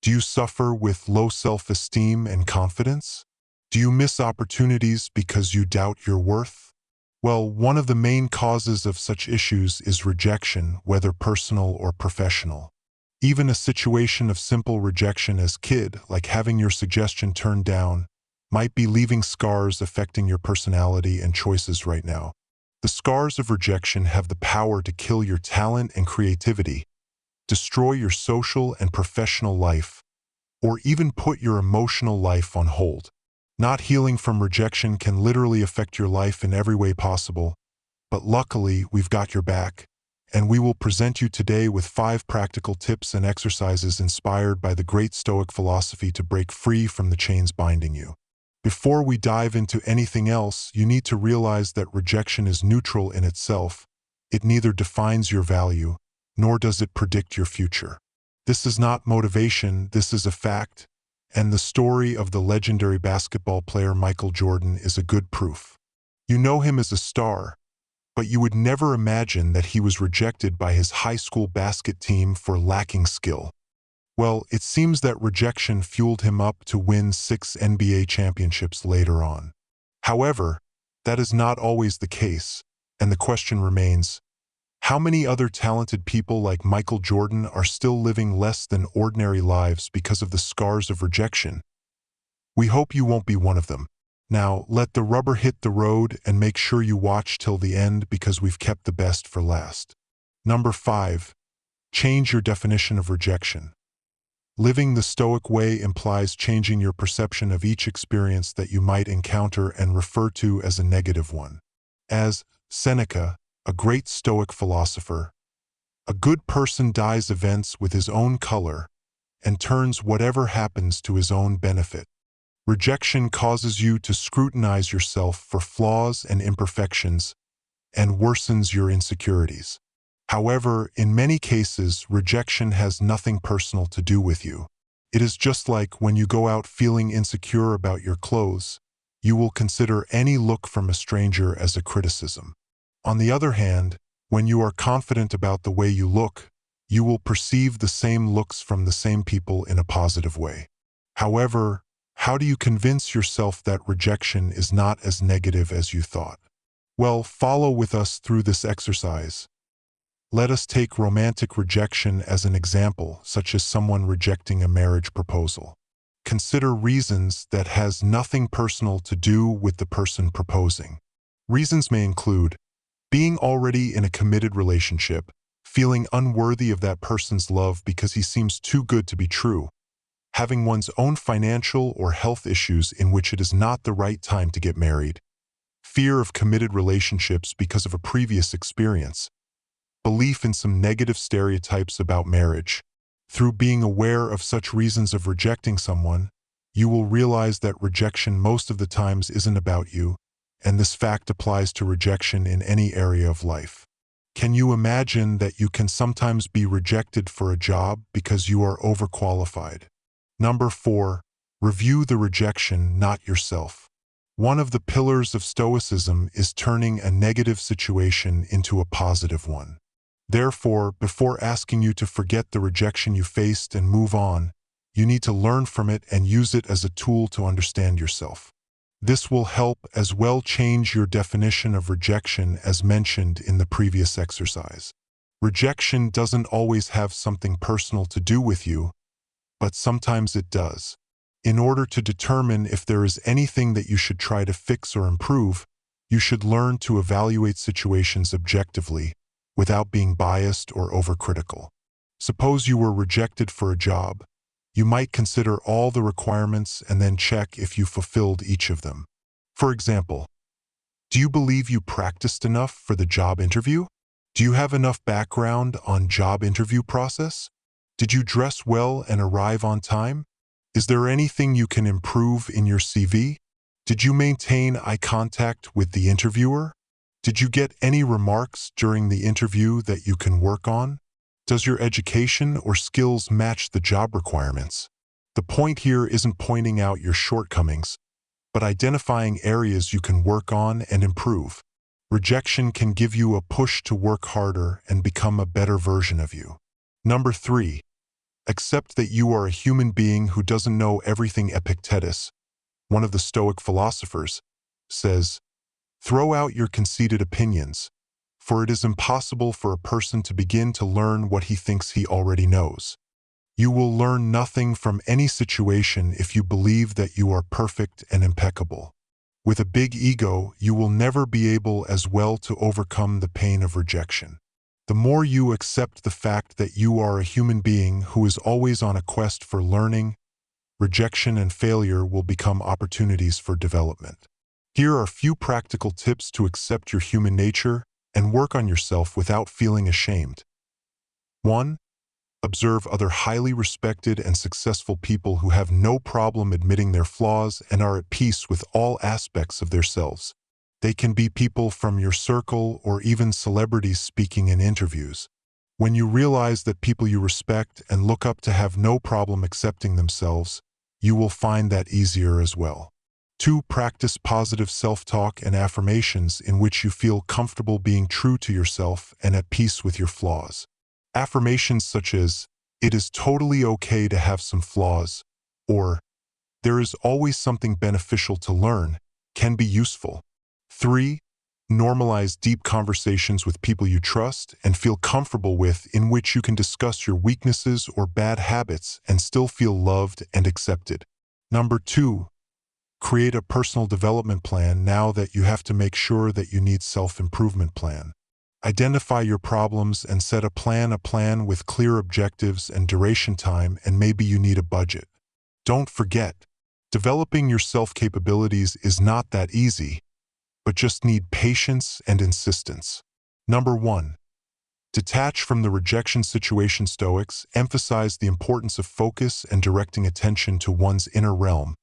Do you suffer with low self-esteem and confidence? Do you miss opportunities because you doubt your worth? Well, one of the main causes of such issues is rejection, whether personal or professional. Even a situation of simple rejection as kid, like having your suggestion turned down, might be leaving scars affecting your personality and choices right now. The scars of rejection have the power to kill your talent and creativity, destroy your social and professional life, or even put your emotional life on hold. Not healing from rejection can literally affect your life in every way possible, but luckily we've got your back, and we will present you today with 5 practical tips and exercises inspired by the great Stoic philosophy to break free from the chains binding you. Before we dive into anything else, you need to realize that rejection is neutral in itself. It neither defines your value, nor does it predict your future. This is not motivation, this is a fact, and the story of the legendary basketball player Michael Jordan is a good proof. You know him as a star, but you would never imagine that he was rejected by his high school basket team for lacking skill. Well, it seems that rejection fueled him up to win 6 NBA championships later on. However, that is not always the case, and the question remains, how many other talented people like Michael Jordan are still living less than ordinary lives because of the scars of rejection? We hope you won't be one of them. Now, let the rubber hit the road and make sure you watch till the end because we've kept the best for last. Number 5. Change your definition of rejection. Living the Stoic way implies changing your perception of each experience that you might encounter and refer to as a negative one. As Seneca, a great Stoic philosopher, a good person dyes events with his own color and turns whatever happens to his own benefit. Rejection causes you to scrutinize yourself for flaws and imperfections and worsens your insecurities. However, in many cases, rejection has nothing personal to do with you. It is just like when you go out feeling insecure about your clothes, you will consider any look from a stranger as a criticism. On the other hand, when you are confident about the way you look, you will perceive the same looks from the same people in a positive way. However, how do you convince yourself that rejection is not as negative as you thought? Well, follow with us through this exercise. Let us take romantic rejection as an example, such as someone rejecting a marriage proposal. Consider reasons that has nothing personal to do with the person proposing. Reasons may include being already in a committed relationship, feeling unworthy of that person's love because he seems too good to be true, having one's own financial or health issues in which it is not the right time to get married, fear of committed relationships because of a previous experience, belief in some negative stereotypes about marriage. Through being aware of such reasons of rejecting someone, you will realize that rejection most of the times isn't about you, and this fact applies to rejection in any area of life. Can you imagine that you can sometimes be rejected for a job because you are overqualified? Number 4. Review the rejection, not yourself. One of the pillars of Stoicism is turning a negative situation into a positive one. Therefore, before asking you to forget the rejection you faced and move on, you need to learn from it and use it as a tool to understand yourself. This will help as well change your definition of rejection as mentioned in the previous exercise. Rejection doesn't always have something personal to do with you, but sometimes it does. In order to determine if there is anything that you should try to fix or improve, you should learn to evaluate situations objectively, without being biased or overcritical. Suppose you were rejected for a job. You might consider all the requirements and then check if you fulfilled each of them. For example, do you believe you practiced enough for the job interview? Do you have enough background on job interview process? Did you dress well and arrive on time? Is there anything you can improve in your CV? Did you maintain eye contact with the interviewer? Did you get any remarks during the interview that you can work on? Does your education or skills match the job requirements? The point here isn't pointing out your shortcomings, but identifying areas you can work on and improve. Rejection can give you a push to work harder and become a better version of you. Number 3. Accept that you are a human being who doesn't know everything. Epictetus, one of the Stoic philosophers, says, "Throw out your conceited opinions, for it is impossible for a person to begin to learn what he thinks he already knows." You will learn nothing from any situation if you believe that you are perfect and impeccable. With a big ego, you will never be able as well to overcome the pain of rejection. The more you accept the fact that you are a human being who is always on a quest for learning, rejection and failure will become opportunities for development. Here are a few practical tips to accept your human nature and work on yourself without feeling ashamed. 1. Observe other highly respected and successful people who have no problem admitting their flaws and are at peace with all aspects of themselves. They can be people from your circle or even celebrities speaking in interviews. When you realize that people you respect and look up to have no problem accepting themselves, you will find that easier as well. 2. Practice positive self-talk and affirmations in which you feel comfortable being true to yourself and at peace with your flaws. Affirmations such as, "It is totally okay to have some flaws," or "There is always something beneficial to learn," can be useful. 3. Normalize deep conversations with people you trust and feel comfortable with, in which you can discuss your weaknesses or bad habits and still feel loved and accepted. 2. Create a personal development plan now that you have to make sure that you need self-improvement plan. Identify your problems and set a plan with clear objectives and duration time, and maybe you need a budget. Don't forget, developing your self-capabilities is not that easy, but just need patience and insistence. 1. Detach from the rejection situation. Stoics emphasize the importance of focus and directing attention to one's inner realm,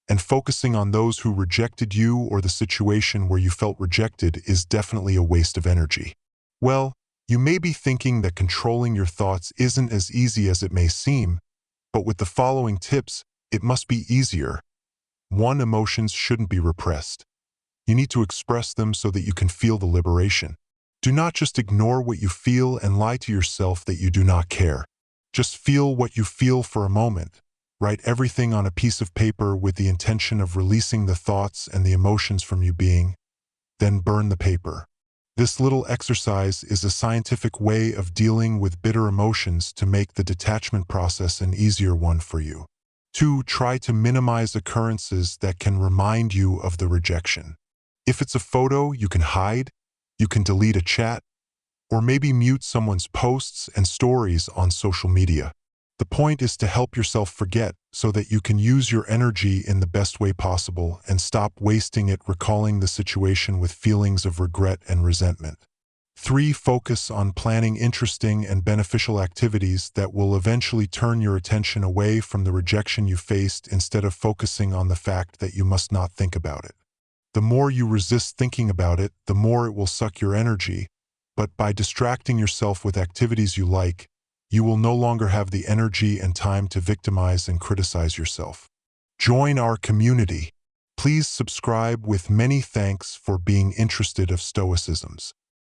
and focusing on those who rejected you or the situation where you felt rejected is definitely a waste of energy. Well, you may be thinking that controlling your thoughts isn't as easy as it may seem, but with the following tips, it must be easier. 1. Emotions shouldn't be repressed. You need to express them so that you can feel the liberation. Do not just ignore what you feel and lie to yourself that you do not care. Just feel what you feel for a moment. Write everything on a piece of paper with the intention of releasing the thoughts and the emotions from you being, then burn the paper. This little exercise is a scientific way of dealing with bitter emotions to make the detachment process an easier one for you. 2. Try to minimize occurrences that can remind you of the rejection. If it's a photo you can hide, you can delete a chat, or maybe mute someone's posts and stories on social media. The point is to help yourself forget so that you can use your energy in the best way possible and stop wasting it recalling the situation with feelings of regret and resentment. 3. Focus on planning interesting and beneficial activities that will eventually turn your attention away from the rejection you faced instead of focusing on the fact that you must not think about it. The more you resist thinking about it, the more it will suck your energy, but by distracting yourself with activities you like, you will no longer have the energy and time to victimize and criticize yourself. Join our community. Please subscribe. With many thanks for being interested of Stoicisms.